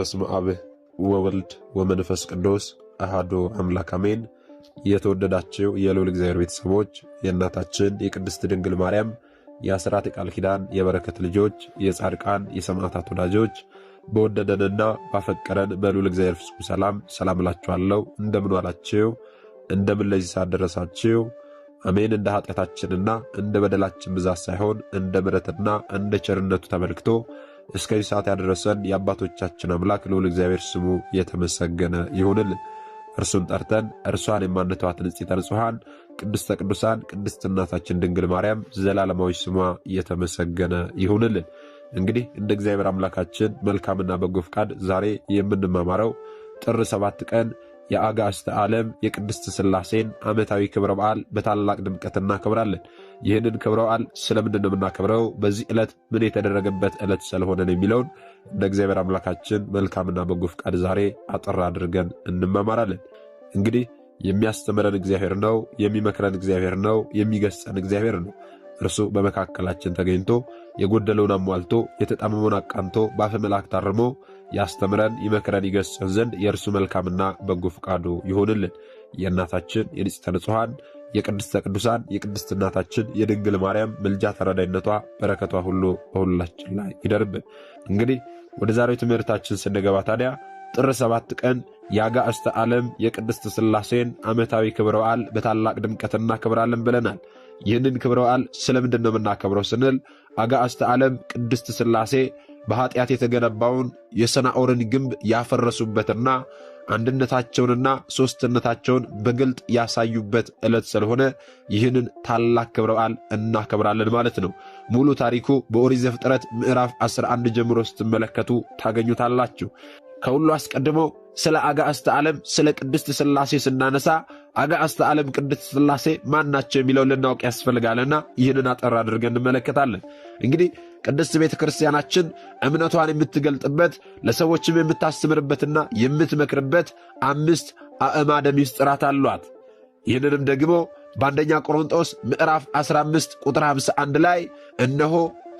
በስመ አብ ወወልድ ወመንፈስ ቅዱስ አሐዱ አምላክ አሜን። የተወደዳችሁ የልዑል እግዚአብሔር ቤተሰቦች የእናታችን የቅድስት ድንግል ማርያም የአስራት ቃል ኪዳን የበረከት ልጆች የጻድቃን የሰማዕታት ወዳጆች በወደደንና ባፈቀረን በልዑል እግዚአብሔር ፍጹም ሰላም እላችኋለሁ። እንደምን ዋላችሁ? እንደምን ለዚህ ሰዓት ደረሳችሁ? አሜን። እንደ ኃጢአታችንና እንደ በደላችን ብዛት ሳይሆን እንደ ምሕረትና እንደ ቸርነቱ ተመልክቶ እስከዚህ ሰዓት ያደረሰን የአባቶቻችን አምላክ ልዑል እግዚአብሔር ስሙ የተመሰገነ ይሁንልን። እርሱን ጠርተን እርሷን የማንተዋት ንጽሕተ ንጹሐን ቅድስተ ቅዱሳን ቅድስት እናታችን ድንግል ማርያም ዘላለማዊ ስሟ የተመሰገነ ይሁንልን። እንግዲህ እንደ እግዚአብሔር አምላካችን መልካምና በጎ ፍቃድ ዛሬ የምንማማረው ጥር 7 ቀን የአጋዕዝተ ዓለም የቅድስት ሥላሴን ዓመታዊ ክብረ በዓል በታላቅ ድምቀት እናከብራለን። ይህንን ክብረ በዓል ስለምንድን ነው የምናከብረው? በዚህ ዕለት ምን የተደረገበት ዕለት ስለሆነን የሚለውን እንደ እግዚአብሔር አምላካችን መልካምና በጎ ፍቃድ ዛሬ አጠር አድርገን እንማማራለን። እንግዲህ የሚያስተምረን እግዚአብሔር ነው፣ የሚመክረን እግዚአብሔር ነው፣ የሚገሥጸን እግዚአብሔር ነው። እርሱ በመካከላችን ተገኝቶ የጎደለውን አሟልቶ የተጣመመውን አቃንቶ በአፈ መልአክ አርሞ ያስተምረን ይመክረን ይገሥጸን ዘንድ የእርሱ መልካምና በጎ ፍቃዱ ይሆንልን። የእናታችን የንጽሕተ ንጹሐን የቅድስተ ቅዱሳን የቅድስት እናታችን የድንግል ማርያም ምልጃ ተረዳይነቷ በረከቷ ሁሉ በሁላችን ላይ ይደርብን። እንግዲህ ወደ ዛሬው ትምህርታችን ስንገባ ታዲያ ጥር 7 ቀን የአጋዕዝተ ዓለም የቅድስት ሥላሴን ዓመታዊ ክብረ በዓል በታላቅ ድምቀት እናከብራለን ብለናል። ይህንን ክብረ በዓል ስለምንድን ነው የምናከብረው ስንል አጋዕዝተ ዓለም ቅድስት ሥላሴ በኃጢአት የተገነባውን የሰናዖርን ግንብ ያፈረሱበትና አንድነታቸውንና ሦስትነታቸውን በግልጥ ያሳዩበት ዕለት ስለሆነ ይህንን ታላቅ ክብረ በዓል እናከብራለን ማለት ነው። ሙሉ ታሪኩ በኦሪት ዘፍጥረት ምዕራፍ 11 ጀምሮ ስትመለከቱ ታገኙታላችሁ። ከሁሉ አስቀድሞ ስለ አጋዕዝተ ዓለም ስለ ቅድስት ሥላሴ ስናነሳ አጋዕዝተ ዓለም ቅድስት ሥላሴ ማን ናቸው የሚለው ልናውቅ ያስፈልጋልና ይህንን አጠር አድርገን እንመለከታለን። እንግዲህ ቅድስት ቤተ ክርስቲያናችን እምነቷን የምትገልጥበት ለሰዎችም የምታስተምርበትና የምትመክርበት 5 አዕማደ ምስጢራት አሏት። ይህንንም ደግሞ በአንደኛ ቆሮንጦስ ምዕራፍ 15 ቁጥር 51 ላይ እነሆ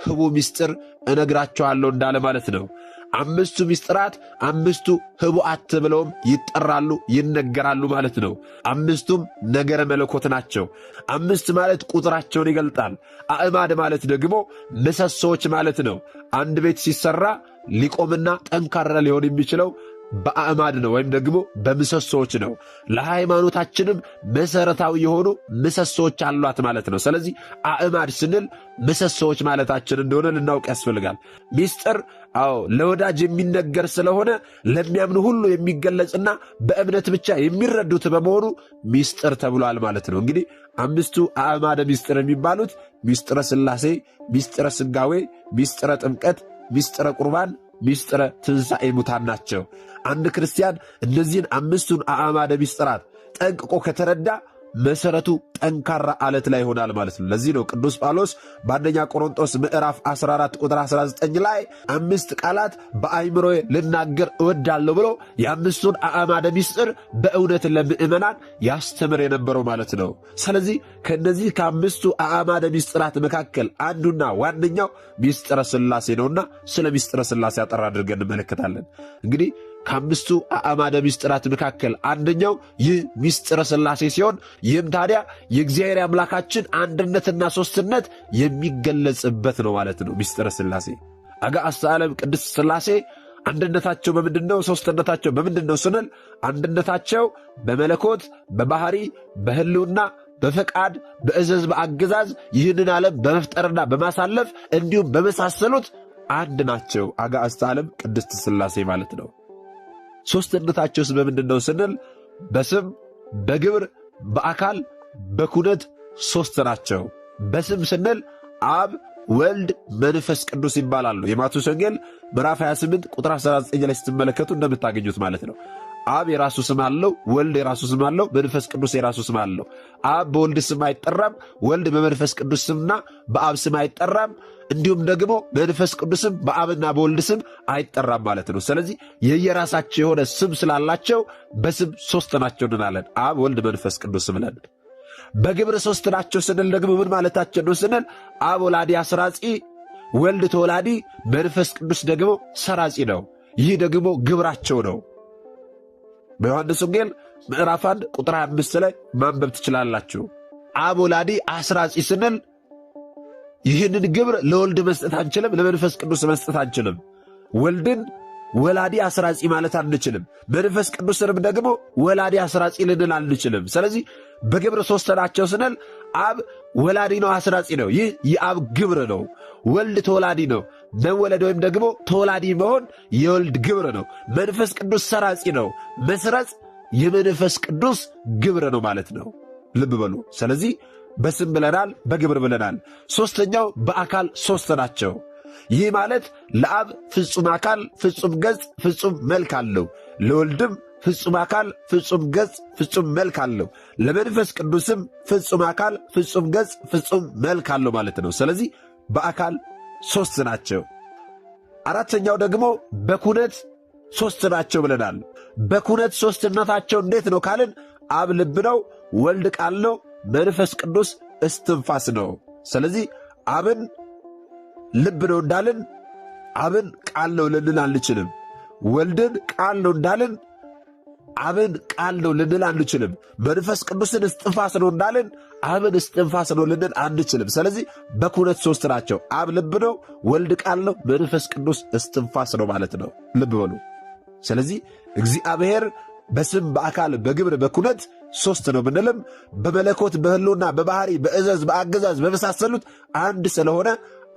ህቡ ምስጢር እነግራቸዋለሁ እንዳለ ማለት ነው። 5ቱ ምስጢራት 5ቱ ህቡዓት ተብለውም ይጠራሉ ይነገራሉ ማለት ነው። 5ቱም ነገረ መለኮት ናቸው። 5 ማለት ቁጥራቸውን ይገልጣል። አዕማድ ማለት ደግሞ ምሰሶዎች ማለት ነው። አንድ ቤት ሲሰራ ሊቆምና ጠንካራ ሊሆን የሚችለው በአዕማድ ነው ወይም ደግሞ በምሰሶዎች ነው። ለሃይማኖታችንም መሰረታዊ የሆኑ ምሰሶዎች አሏት ማለት ነው። ስለዚህ አዕማድ ስንል ምሰሶዎች ማለታችን እንደሆነ ልናውቅ ያስፈልጋል። ምስጢር ለወዳጅ የሚነገር ስለሆነ ለሚያምኑ ሁሉ የሚገለጽና በእምነት ብቻ የሚረዱት በመሆኑ ምስጢር ተብሏል ማለት ነው። እንግዲህ 5ቱ አዕማደ ምስጢር የሚባሉት ምስጢረ ሥላሴ፣ ምስጢረ ሥጋዌ፣ ምስጢረ ጥምቀት፣ ምስጢረ ቁርባን፣ ምስጢረ ትንሣኤ ሙታን ናቸው። አንድ ክርስቲያን እነዚህን 5ቱን አዕማደ ምስጢራት ጠንቅቆ ከተረዳ መሰረቱ ጠንካራ አለት ላይ ይሆናል ማለት ነው። ለዚህ ነው ቅዱስ ጳውሎስ በአንደኛ ቆሮንጦስ ምዕራፍ 14 ቁጥር 19 ላይ 5 ቃላት በአይምሮዬ ልናገር እወዳለሁ ብሎ የ5ቱን አዕማደ ምስጢር በእውነት ለምእመናን ያስተምር የነበረው ማለት ነው። ስለዚህ ከእነዚህ ከ5ቱ አዕማደ ምስጢራት መካከል አንዱና ዋነኛው ምስጢረ ሥላሴ ነውና ስለ ምስጢረ ሥላሴ አጠር አድርገን እንመለከታለን። እንግዲህ ከ5ቱ አዕማደ ምስጢራት መካከል አንደኛው ይህ ምስጢረ ሥላሴ ሲሆን ይህም ታዲያ የእግዚአብሔር አምላካችን አንድነትና ሦስትነት የሚገለጽበት ነው ማለት ነው። ምስጢረ ሥላሴ አጋዕዝተ ዓለም ቅድስት ሥላሴ አንድነታቸው በምንድን ነው? ሦስትነታቸው በምንድን ነው ስንል አንድነታቸው በመለኮት በባህሪ በሕልውና በፈቃድ በእዘዝ በአገዛዝ ይህንን ዓለም በመፍጠርና በማሳለፍ እንዲሁም በመሳሰሉት አንድ ናቸው። አጋዕዝተ ዓለም ቅድስት ሥላሴ ማለት ነው። ሦስትነታቸውስ በምንድን ነው ስንል በስም በግብር በአካል በኩነት 3 ናቸው። በስም ስንል አብ ወልድ መንፈስ ቅዱስ ይባላሉ። የማቴዎስ ወንጌል ምዕራፍ 28 ቁጥር 19 ላይ ስትመለከቱ እንደምታገኙት ማለት ነው። አብ የራሱ ስም አለው፣ ወልድ የራሱ ስም አለው፣ መንፈስ ቅዱስ የራሱ ስም አለው። አብ በወልድ ስም አይጠራም፣ ወልድ በመንፈስ ቅዱስ ስምና በአብ ስም አይጠራም፣ እንዲሁም ደግሞ መንፈስ ቅዱስም በአብና በወልድ ስም አይጠራም ማለት ነው። ስለዚህ የየራሳቸው የሆነ ስም ስላላቸው በስም 3 ናቸው እንላለን። አብ ወልድ መንፈስ ቅዱስ ብለን በግብር 3 ናቸው ስንል ደግሞ ምን ማለታችን ነው ስንል አብ ወላዲ አስራጺ፣ ወልድ ተወላዲ፣ መንፈስ ቅዱስ ደግሞ ሰራጺ ነው። ይህ ደግሞ ግብራቸው ነው። በዮሐንስ ወንጌል ምዕራፍ 1 ቁጥር 25 ላይ ማንበብ ትችላላችሁ። አብ ወላዲ አስራጺ ስንል ይህንን ግብር ለወልድ መስጠት አንችልም፣ ለመንፈስ ቅዱስ መስጠት አንችልም። ወልድን ወላዲ አስራጺ ማለት አንችልም። መንፈስ ቅዱስንም ደግሞ ወላዲ አስራጺ ልንል አንችልም። ስለዚህ በግብር ሦስት ናቸው ስንል አብ ወላዲ ነው፣ አስራጺ ነው። ይህ የአብ ግብር ነው። ወልድ ተወላዲ ነው። መወለድ ወይም ደግሞ ተወላዲ መሆን የወልድ ግብር ነው። መንፈስ ቅዱስ ሰራጺ ነው። መስረጽ የመንፈስ ቅዱስ ግብር ነው ማለት ነው። ልብ በሉ። ስለዚህ በስም ብለናል፣ በግብር ብለናል። ሦስተኛው በአካል ሦስት ናቸው። ይህ ማለት ለአብ ፍጹም አካል፣ ፍጹም ገጽ፣ ፍጹም መልክ አለው። ለወልድም ፍጹም አካል፣ ፍጹም ገጽ፣ ፍጹም መልክ አለው። ለመንፈስ ቅዱስም ፍጹም አካል፣ ፍጹም ገጽ፣ ፍጹም መልክ አለው ማለት ነው። ስለዚህ በአካል ሦስት ናቸው። አራተኛው ደግሞ በኩነት ሦስት ናቸው ብለናል። በኩነት ሦስትነታቸው እንዴት ነው ካልን አብ ልብ ነው፣ ወልድ ቃል ነው፣ መንፈስ ቅዱስ እስትንፋስ ነው። ስለዚህ አብን ልብ ነው እንዳልን አብን ቃል ነው ልንል አንችልም። ወልድን ቃል ነው እንዳልን አብን ቃል ነው ልንል አንችልም። መንፈስ ቅዱስን እስትንፋስ ነው እንዳልን አብን እስትንፋስ ነው ልንል አንችልም። ስለዚህ በኩነት ሦስት ናቸው። አብ ልብ ነው፣ ወልድ ቃል ነው፣ መንፈስ ቅዱስ እስትንፋስ ነው ማለት ነው። ልብ በሉ። ስለዚህ እግዚአብሔር በስም በአካል በግብር በኩነት ሦስት ነው ብንልም በመለኮት በሕልውና በባሕሪ በእዘዝ በአገዛዝ በመሳሰሉት አንድ ስለሆነ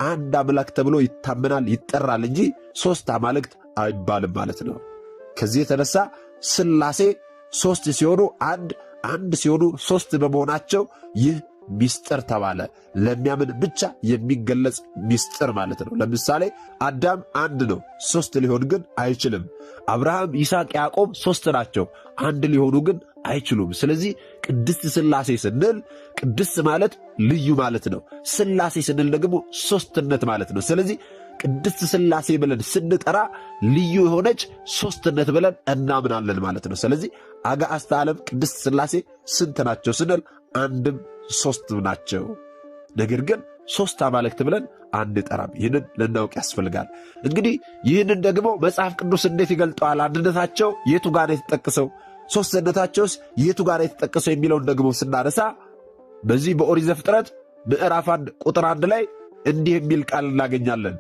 አንድ አምላክ ተብሎ ይታመናል ይጠራል እንጂ ሦስት አማልክት አይባልም ማለት ነው። ከዚህ የተነሳ ሥላሴ ሦስት ሲሆኑ አንድ ሲሆኑ ሦስት በመሆናቸው ይህ ሚስጥር ተባለ። ለሚያምን ብቻ የሚገለጽ ሚስጥር ማለት ነው። ለምሳሌ አዳም አንድ ነው፣ ሦስት ሊሆን ግን አይችልም። አብርሃም፣ ይስሐቅ፣ ያዕቆብ ሦስት ናቸው፣ አንድ ሊሆኑ ግን አይችሉም። ስለዚህ ቅድስት ሥላሴ ስንል ቅድስት ማለት ልዩ ማለት ነው። ሥላሴ ስንል ደግሞ ሦስትነት ማለት ነው። ስለዚህ ቅድስት ሥላሴ ብለን ስንጠራ ልዩ የሆነች ሦስትነት ብለን እናምናለን ማለት ነው። ስለዚህ አጋዕዝተ ዓለም ቅድስት ሥላሴ ስንት ናቸው ስንል አንድም ሦስትም ናቸው። ነገር ግን ሦስት አማልክት ብለን አንጠራም። ይህንን ልናውቅ ያስፈልጋል። እንግዲህ ይህንን ደግሞ መጽሐፍ ቅዱስ እንዴት ይገልጠዋል? አንድነታቸው የቱ ጋር የተጠቀሰው፣ ሦስትነታቸውስ የቱ ጋር የተጠቀሰው የሚለውን ደግሞ ስናነሳ በዚህ በኦሪት ዘፍጥረት ምዕራፍ 1 ቁጥር 1 ላይ እንዲህ የሚል ቃል እናገኛለን።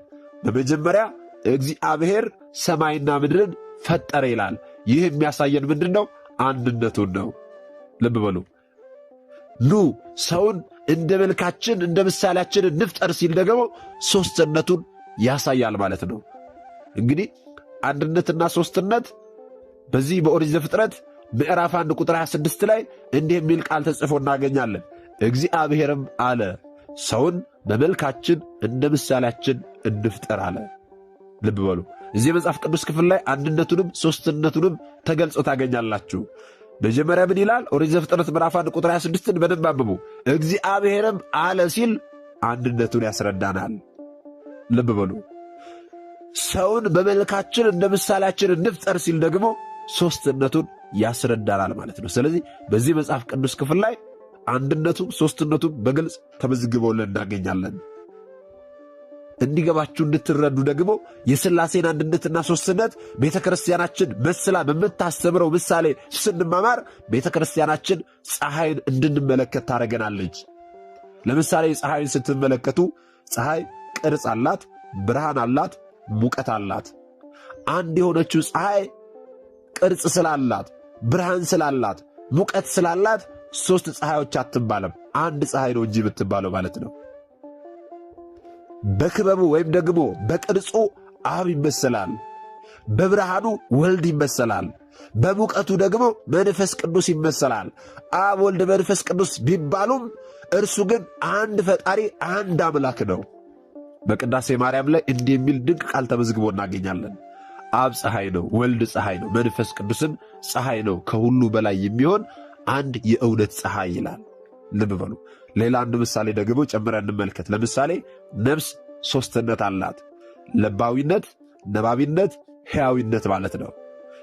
በመጀመሪያ እግዚአብሔር ሰማይና ምድርን ፈጠረ ይላል። ይህ የሚያሳየን ምንድን ነው? አንድነቱን ነው። ልብ በሉ። ኑ ሰውን እንደ መልካችን እንደ ምሳሌያችን እንፍጠር ሲል ደግሞ ሦስትነቱን ያሳያል ማለት ነው። እንግዲህ አንድነትና ሦስትነት በዚህ በኦሪት ዘፍጥረት ምዕራፍ 1 ቁጥር 26 ላይ እንዲህ የሚል ቃል ተጽፎ እናገኛለን። እግዚአብሔርም አለ ሰውን በመልካችን እንደ ምሳሌያችን እንፍጠር አለ። ልብ በሉ። እዚህ የመጽሐፍ ቅዱስ ክፍል ላይ አንድነቱንም ሦስትነቱንም ተገልጾ ታገኛላችሁ። መጀመሪያ ምን ይላል? ኦሪት ዘፍጥረት ምዕራፍ 1 ቁጥር 26ን በደንብ አንብቡ። እግዚአብሔርም አለ ሲል አንድነቱን ያስረዳናል። ልብ በሉ። ሰውን በመልካችን እንደ ምሳሌያችን እንፍጠር ሲል ደግሞ ሦስትነቱን ያስረዳናል ማለት ነው። ስለዚህ በዚህ መጽሐፍ ቅዱስ ክፍል ላይ አንድነቱም ሦስትነቱም በግልጽ ተመዝግበውልን እናገኛለን። እንዲገባችሁ እንድትረዱ ደግሞ የሥላሴን አንድነትና ሦስትነት ቤተ ክርስቲያናችን መስላ በምታስተምረው ምሳሌ ስንማማር ቤተ ክርስቲያናችን ፀሐይን እንድንመለከት ታደርገናለች። ለምሳሌ ፀሐይን ስትመለከቱ ፀሐይ ቅርጽ አላት፣ ብርሃን አላት፣ ሙቀት አላት። አንድ የሆነችው ፀሐይ ቅርጽ ስላላት፣ ብርሃን ስላላት፣ ሙቀት ስላላት ሦስት ፀሐዮች አትባለም፣ አንድ ፀሐይ ነው እንጂ የምትባለው ማለት ነው። በክበቡ ወይም ደግሞ በቅርጹ አብ ይመሰላል፣ በብርሃኑ ወልድ ይመሰላል፣ በሙቀቱ ደግሞ መንፈስ ቅዱስ ይመሰላል። አብ፣ ወልድ፣ መንፈስ ቅዱስ ቢባሉም እርሱ ግን አንድ ፈጣሪ አንድ አምላክ ነው። በቅዳሴ ማርያም ላይ እንዲህ የሚል ድንቅ ቃል ተመዝግቦ እናገኛለን። አብ ፀሐይ ነው፣ ወልድ ፀሐይ ነው፣ መንፈስ ቅዱስም ፀሐይ ነው፣ ከሁሉ በላይ የሚሆን አንድ የእውነት ፀሐይ ይላል። ልብ በሉ። ሌላ አንድ ምሳሌ ደግሞ ጨምረን እንመልከት። ለምሳሌ ነፍስ ሦስትነት አላት። ለባዊነት፣ ነባቢነት፣ ሕያዊነት ማለት ነው።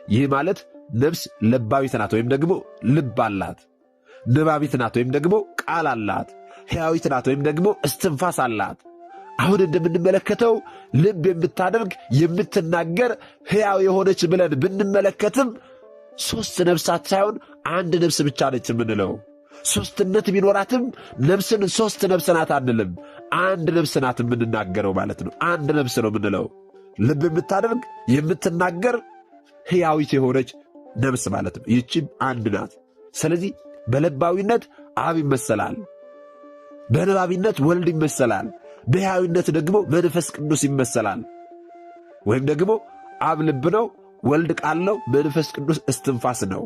ይህ ማለት ነፍስ ለባዊት ናት ወይም ደግሞ ልብ አላት። ነባቢት ናት ወይም ደግሞ ቃል አላት። ሕያዊት ናት ወይም ደግሞ እስትንፋስ አላት። አሁን እንደምንመለከተው ልብ የምታደርግ የምትናገር ሕያው የሆነች ብለን ብንመለከትም ሦስት ነፍሳት ሳይሆን አንድ ነፍስ ብቻ ነች የምንለው። ሦስትነት ቢኖራትም ነፍስን ሦስት ነፍስ ናት አንልም። አንድ ነፍስ ናት የምንናገረው ማለት ነው። አንድ ነፍስ ነው የምንለው። ልብ የምታደርግ የምትናገር ሕያዊት የሆነች ነፍስ ማለት ነው። ይህችም አንድ ናት። ስለዚህ በለባዊነት አብ ይመሰላል፣ በነባቢነት ወልድ ይመሰላል፣ በሕያዊነት ደግሞ መንፈስ ቅዱስ ይመሰላል። ወይም ደግሞ አብ ልብ ነው፣ ወልድ ቃል ነው፣ መንፈስ ቅዱስ እስትንፋስ ነው።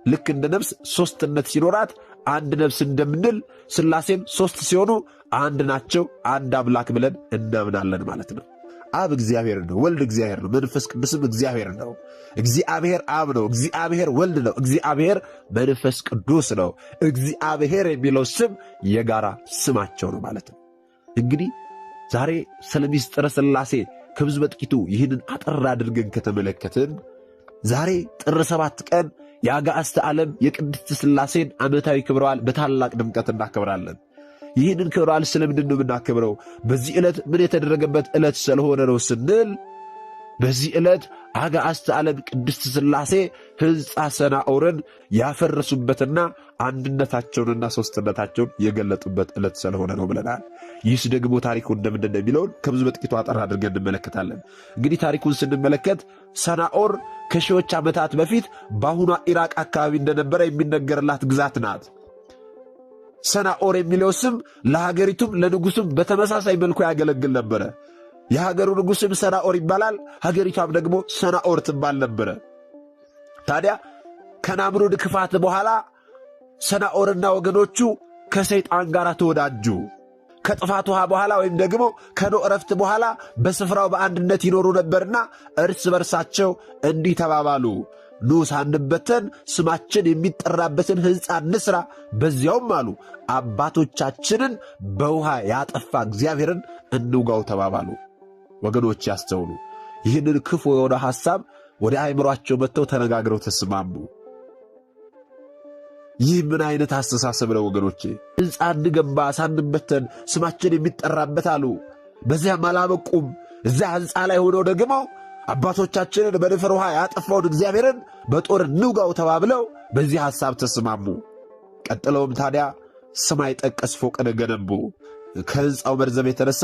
ልክ እንደ ነፍስ ሦስትነት ሲኖራት አንድ ነፍስ እንደምንል ሥላሴም ሦስት ሲሆኑ አንድ ናቸው፣ አንድ አምላክ ብለን እናምናለን ማለት ነው። አብ እግዚአብሔር ነው፣ ወልድ እግዚአብሔር ነው፣ መንፈስ ቅዱስም እግዚአብሔር ነው። እግዚአብሔር አብ ነው፣ እግዚአብሔር ወልድ ነው፣ እግዚአብሔር መንፈስ ቅዱስ ነው። እግዚአብሔር የሚለው ስም የጋራ ስማቸው ነው ማለት ነው። እንግዲህ ዛሬ ስለ ምስጢረ ሥላሴ ከብዙ በጥቂቱ ይህንን አጠር አድርገን ከተመለከትን ዛሬ ጥር 7 ቀን የአጋዕዝተ ዓለም የቅድስት ሥላሴን ዓመታዊ ክብረ በዓል በታላቅ ድምቀት እናከብራለን። ይህንን ክብረ በዓል ስለምንድን ነው የምናከብረው? በዚህ ዕለት ምን የተደረገበት ዕለት ስለሆነ ነው ስንል በዚህ ዕለት አጋዕዝተ ዓለም ቅድስት ሥላሴ ሕንፃ ሰናዖርን ያፈረሱበትና አንድነታቸውንና ሦስትነታቸውን የገለጡበት ዕለት ስለሆነ ነው ብለናል። ይህስ ደግሞ ታሪኩ እንደምንድን ነው የሚለውን ከብዙ በጥቂቱ አጠር አድርገን እንመለከታለን። እንግዲህ ታሪኩን ስንመለከት ሰናዖር ከሺዎች ዓመታት በፊት በአሁኗ ኢራቅ አካባቢ እንደነበረ የሚነገርላት ግዛት ናት። ሰናዖር የሚለው ስም ለሀገሪቱም ለንጉሡም በተመሳሳይ መልኩ ያገለግል ነበረ። የሀገሩ ንጉሥም ሰናዖር ይባላል፣ ሀገሪቷም ደግሞ ሰናዖር ትባል ነበረ። ታዲያ ከናምሩድ ክፋት በኋላ ሰናዖርና ወገኖቹ ከሰይጣን ጋር ተወዳጁ። ከጥፋት ውሃ በኋላ ወይም ደግሞ ከኖህ ዕረፍት በኋላ በስፍራው በአንድነት ይኖሩ ነበርና እርስ በርሳቸው እንዲህ ተባባሉ፣ ኑ ሳንበተን ስማችን የሚጠራበትን ሕንፃ እንሥራ፣ በዚያውም አሉ አባቶቻችንን በውሃ ያጠፋ እግዚአብሔርን እንውጋው ተባባሉ። ወገኖች ያስተውሉ። ይህንን ክፉ የሆነ ሐሳብ ወደ አእምሮአቸው መጥተው ተነጋግረው ተስማሙ። ይህ ምን አይነት አስተሳሰብ ነው ወገኖቼ? ሕንፃ እንገንባ ሳንበተን ስማችን የሚጠራበት አሉ። በዚያም አላበቁም። እዚያ ሕንፃ ላይ ሆነው ደግሞ አባቶቻችንን በንፍር ውሃ ያጠፋውን እግዚአብሔርን በጦር እንውጋው ተባብለው በዚህ ሐሳብ ተስማሙ። ቀጥለውም ታዲያ ሰማይ ጠቀስ ፎቅን ገነቡ። ከሕንፃው መርዘም የተነሳ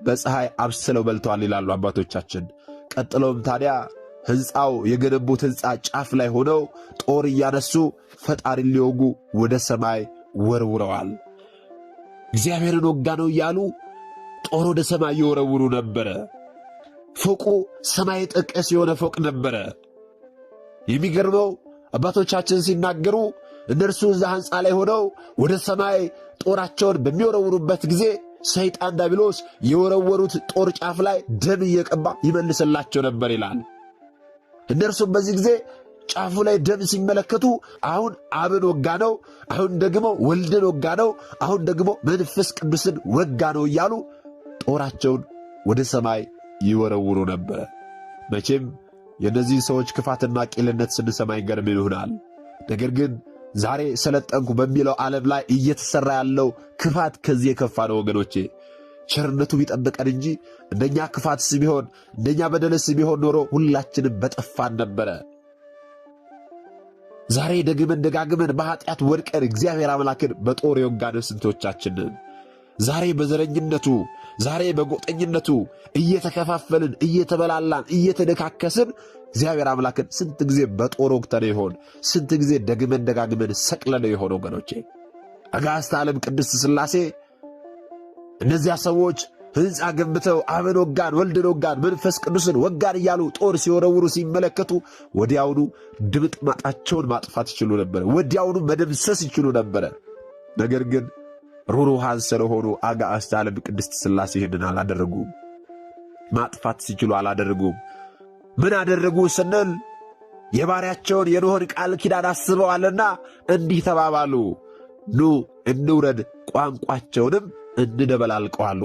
በፀሐይ አብስለው በልተዋል ይላሉ አባቶቻችን። ቀጥለውም ታዲያ ሕንፃው የገነቡት ሕንፃ ጫፍ ላይ ሆነው ጦር እያነሱ ፈጣሪን ሊወጉ ወደ ሰማይ ወርውረዋል። እግዚአብሔርን ወጋ ነው እያሉ ጦር ወደ ሰማይ ይወረውሩ ነበረ። ፎቁ ሰማይ ጠቀስ የሆነ ፎቅ ነበረ። የሚገርመው አባቶቻችን ሲናገሩ እነርሱ እዛ ሕንፃ ላይ ሆነው ወደ ሰማይ ጦራቸውን በሚወረውሩበት ጊዜ ሰይጣን ዲያብሎስ የወረወሩት ጦር ጫፍ ላይ ደም እየቀባ ይመልስላቸው ነበር ይላል። እነርሱም በዚህ ጊዜ ጫፉ ላይ ደም ሲመለከቱ አሁን አብን ወጋ ነው፣ አሁን ደግሞ ወልድን ወጋ ነው፣ አሁን ደግሞ መንፈስ ቅዱስን ወጋ ነው እያሉ ጦራቸውን ወደ ሰማይ ይወረውሩ ነበረ። መቼም የእነዚህ ሰዎች ክፋትና ቂልነት ስንሰማ ይገርም ይሆናል። ነገር ግን ዛሬ ሰለጠንኩ በሚለው ዓለም ላይ እየተሠራ ያለው ክፋት ከዚህ የከፋ ነው ወገኖቼ። ቸርነቱ ቢጠብቀን እንጂ እንደኛ ክፋትስ ቢሆን እንደኛ በደልስ ቢሆን ኖሮ ሁላችንም በጠፋን ነበረ። ዛሬ ደግመን ደጋግመን በኃጢአት ወድቀን እግዚአብሔር አምላክን በጦር የወጋን ስንቶቻችንን። ዛሬ በዘረኝነቱ ዛሬ በጎጠኝነቱ እየተከፋፈልን እየተበላላን እየተደካከስን እግዚአብሔር አምላክን ስንት ጊዜ በጦር ወግተን ይሆን? ስንት ጊዜ ደግመን ደጋግመን ሰቅለነው ይሆን? ወገኖቼ አጋዕዝተ ዓለም ቅድስት ሥላሴ እነዚያ ሰዎች ሕንፃ ገንብተው አብን ወጋን፣ ወልድን ወጋን፣ መንፈስ ቅዱስን ወጋን እያሉ ጦር ሲወረውሩ ሲመለከቱ ወዲያውኑ ድምጥማጣቸውን ማጥፋት ይችሉ ነበረ። ወዲያውኑ መደምሰስ ይችሉ ነበረ። ነገር ግን ሩሩሃን ስለሆኑ አጋዕዝተ ዓለም ቅድስት ሥላሴ ይህንን አላደረጉም። ማጥፋት ሲችሉ አላደረጉም። ምን አደረጉ ስንል የባሪያቸውን የኖኅን ቃል ኪዳን አስበዋልና እንዲህ ተባባሉ፣ ኑ እንውረድ፣ ቋንቋቸውንም እንደበላልቀዋሉ።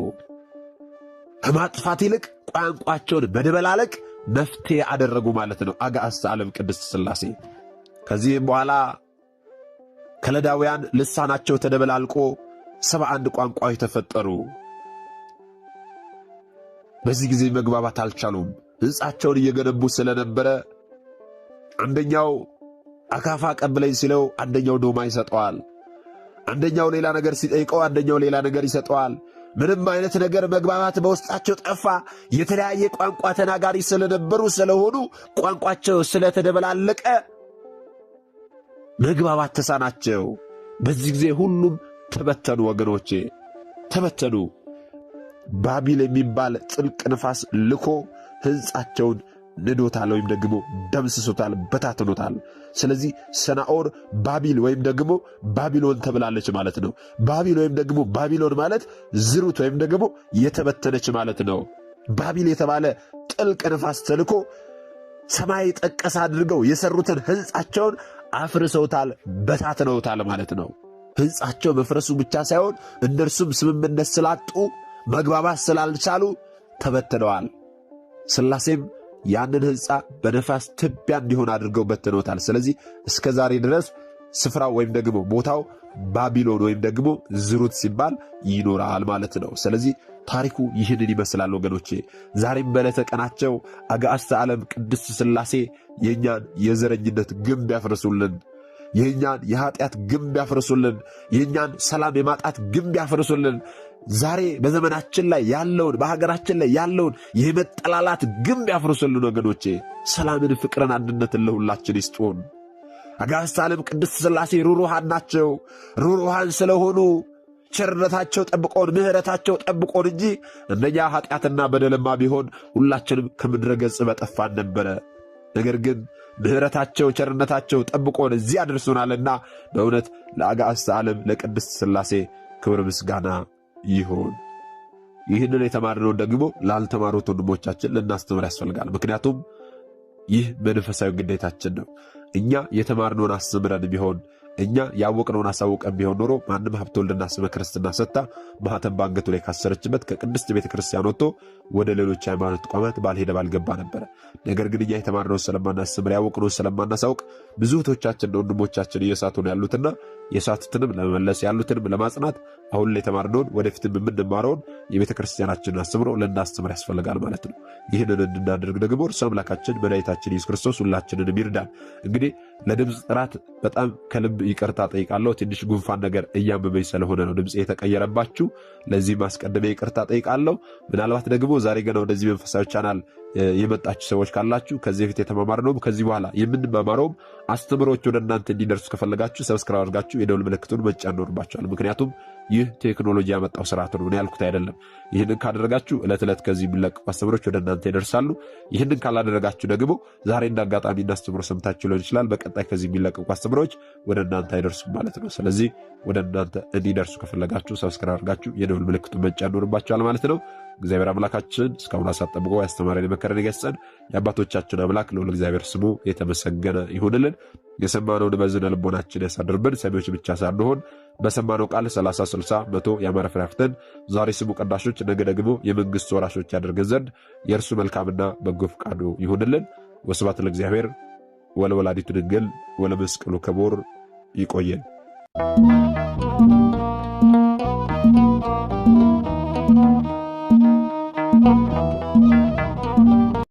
ከማጥፋት ይልቅ ቋንቋቸውን መደበላለቅ መፍትሄ አደረጉ ማለት ነው አጋዕዝተ ዓለም ቅድስት ሥላሴ። ከዚህም በኋላ ከለዳውያን ልሳናቸው ተደበላልቆ 71 ቋንቋዎች ተፈጠሩ። በዚህ ጊዜ መግባባት አልቻሉም። ሕንፃቸውን እየገነቡ ስለነበረ አንደኛው አካፋ ቀብለኝ ሲለው አንደኛው ዶማ ይሰጠዋል። አንደኛው ሌላ ነገር ሲጠይቀው አንደኛው ሌላ ነገር ይሰጠዋል። ምንም አይነት ነገር መግባባት በውስጣቸው ጠፋ። የተለያየ ቋንቋ ተናጋሪ ስለነበሩ ስለሆኑ ቋንቋቸው ስለተደበላለቀ መግባባት ተሳናቸው። በዚህ ጊዜ ሁሉም ተበተኑ። ወገኖቼ ተበተኑ። ባቢል የሚባል ጥልቅ ንፋስ ልኮ ሕንፃቸውን ንዶታል ወይም ደግሞ ደምስሶታል፣ በታትኖታል። ስለዚህ ሰናዖር ባቢል ወይም ደግሞ ባቢሎን ተብላለች ማለት ነው። ባቢል ወይም ደግሞ ባቢሎን ማለት ዝሩት ወይም ደግሞ የተበተነች ማለት ነው። ባቢል የተባለ ጥልቅ ንፋስ ተልኮ ሰማይ ጠቀስ አድርገው የሰሩትን ሕንፃቸውን አፍርሰውታል፣ በታትነውታል ማለት ነው። ሕንፃቸው መፍረሱ ብቻ ሳይሆን እነርሱም ስምምነት ስላጡ መግባባት ስላልቻሉ ተበትነዋል። ሥላሴም ያንን ሕንፃ በነፋስ ትቢያ እንዲሆን አድርገው በትነውታል። ስለዚህ እስከ ዛሬ ድረስ ስፍራው ወይም ደግሞ ቦታው ባቢሎን ወይም ደግሞ ዝሩት ሲባል ይኖራል ማለት ነው። ስለዚህ ታሪኩ ይህንን ይመስላል ወገኖቼ። ዛሬም በዕለተ ቀናቸው አጋዕዝተ ዓለም ቅድስት ሥላሴ የእኛን የዘረኝነት ግንብ ያፍርሱልን፣ የእኛን የኀጢአት ግንብ ያፍርሱልን፣ የእኛን ሰላም የማጣት ግንብ ያፍርሱልን። ዛሬ በዘመናችን ላይ ያለውን በሀገራችን ላይ ያለውን የመጠላላት ግንብ ያፍርሱልን ወገኖቼ። ሰላምን፣ ፍቅርን፣ አንድነትን ለሁላችን ይስጡን። አጋዕዝተ ዓለም ቅድስት ሥላሴ ሩሩሃን ናቸው። ሩሩሃን ስለሆኑ ቸርነታቸው ጠብቆን ምሕረታቸው ጠብቆን እንጂ እነኛ ኀጢአትና በደልማ ቢሆን ሁላችንም ከምድረ ገጽ በጠፋን ነበረ። ነገር ግን ምሕረታቸው ቸርነታቸው ጠብቆን እዚህ አድርሶናልና በእውነት ለአጋዕዝተ ዓለም ለቅድስት ሥላሴ ክብር ምስጋና ይሁን። ይህንን የተማርነውን ደግሞ ላልተማሩት ወንድሞቻችን ልናስተምር ያስፈልጋል። ምክንያቱም ይህ መንፈሳዊ ግዴታችን ነው። እኛ የተማርነውን አስተምረን ቢሆን እኛ ያወቅነውን አሳውቀን ቢሆን ኖሮ ማንም ሀብተ ወልድና ስመ ክርስትና ሰጥታ ማኅተም በአንገቱ ላይ ካሰረችበት ከቅድስት ቤተ ክርስቲያን ወጥቶ ወደ ሌሎች ሃይማኖት ተቋማት ባልሄደ ባልገባ ነበረ። ነገር ግን እኛ የተማርነውን ስለማናስተምር ያወቅነውን ስለማናሳውቅ ብዙ እህቶቻችን ወንድሞቻችን እየሳቱ ነው ያሉትና የሳቱትንም ለመመለስ ያሉትንም ለማጽናት አሁን ላይ የተማርነውን ወደፊትም የምንማረውን የቤተ ክርስቲያናችንን አስተምሮ ልናስተምር ያስፈልጋል ማለት ነው። ይህንን እንድናደርግ ደግሞ እርሱ አምላካችን መድኃኒታችን ኢየሱስ ክርስቶስ ሁላችንንም ይርዳን። እንግዲህ ለድምፅ ጥራት በጣም ከልብ ይቅርታ ጠይቃለሁ። ትንሽ ጉንፋን ነገር እያመመኝ ስለሆነ ነው ድምፅ የተቀየረባችሁ። ለዚህ ማስቀደሚያ ይቅርታ ጠይቃለሁ። ምናልባት ደግሞ ዛሬ ገና ወደዚህ መንፈሳዊ ቻናል የመጣችሁ ሰዎች ካላችሁ ከዚህ በፊት የተማማርነውም ከዚህ በኋላ የምንማማረውም አስተምሮች ወደ እናንተ እንዲደርሱ ከፈለጋችሁ ሰብስክራይብ አድርጋችሁ የደውል ምልክቱን መጫን ይኖርባችኋል። ምክንያቱም ይህ ቴክኖሎጂ ያመጣው ስርዓት ነው፣ እኔ ያልኩት አይደለም። ይህንን ካደረጋችሁ ዕለት ዕለት ከዚህ የሚለቀቁ አስተምሮች ወደ እናንተ ይደርሳሉ። ይህንን ካላደረጋችሁ ደግሞ ዛሬ እንደ አጋጣሚ አስተምሮ ሰምታችሁ ሊሆን ይችላል፣ በቀጣይ ከዚህ የሚለቀቁ አስተምሮች ወደ እናንተ አይደርሱም ማለት ነው። ስለዚህ ወደ እናንተ እንዲደርሱ ከፈለጋችሁ ሰብስክራይብ አድርጋችሁ የደውል ምልክቱን መጫን ይኖርባችኋል ማለት ነው። እግዚአብሔር አምላካችን እስካሁን አሳት ጠብቆ ያስተማረን የመከረን የገሰጸን የአባቶቻችን አምላክ ልዑል እግዚአብሔር ስሙ የተመሰገነ ይሁንልን። የሰማነውን በዝነ ልቦናችን ያሳድርብን። ሰሚዎች ብቻ ሳንሆን በሰማነው ቃል 30፣ 60፣ 100 ያማረ ፍሬ አፍርተን ዛሬ ስሙ ቀዳሾች ነገ ደግሞ የመንግሥቱ ወራሾች ያደርገን ዘንድ የእርሱ መልካምና በጎ ፈቃዱ ይሁንልን። ወስብሐት ለእግዚአብሔር ወለወላዲቱ ድንግል ወለመስቀሉ ክቡር። ይቆየን።